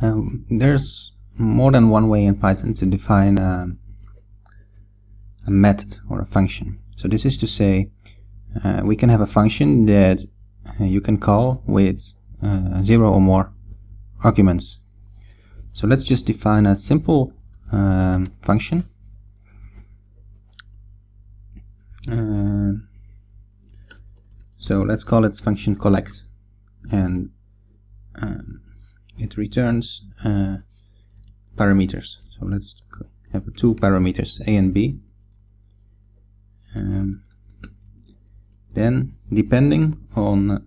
There's more than one way in Python to define a method or a function. So this is to say, we can have a function that you can call with 0 or more arguments. So let's just define a simple function. So let's call it function collect, and it returns parameters. So let's have two parameters, a and b. Then depending on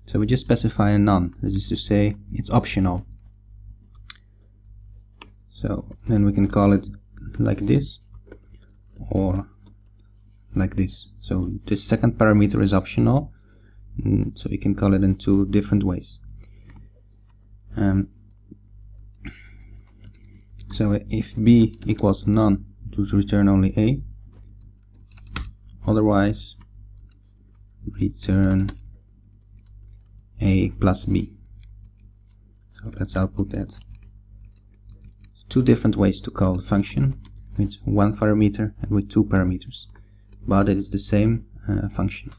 so we just specify a none. This is to say it's optional. So then we can call it like this or like this. So this second parameter is optional, so we can call it in two different ways. So if b equals none, it would return only a. Otherwise, return a plus b. So let's output that. Two different ways to call the function, with one parameter and with two parameters, but it is the same function.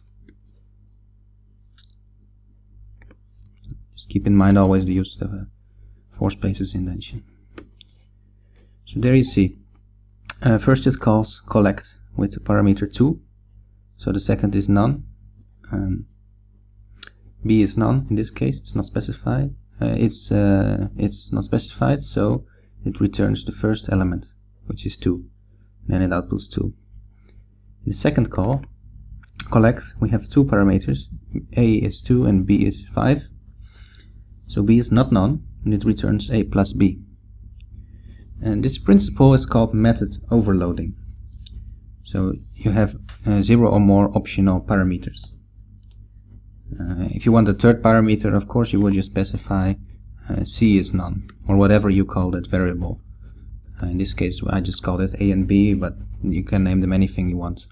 Just keep in mind always the use of four spaces indentation. So there you see, first it calls collect with the parameter 2, so the second is none. B is none in this case, it's not specified. It's not specified, so it returns the first element, which is 2. Then it outputs 2. In the second call, collect, we have two parameters, a is 2 and b is 5. So b is not none, and it returns a plus b. And this principle is called method overloading. So you have 0 or more optional parameters. If you want a third parameter, of course you will just specify c is none, or whatever you call that variable. In this case I just called it a and b, but you can name them anything you want.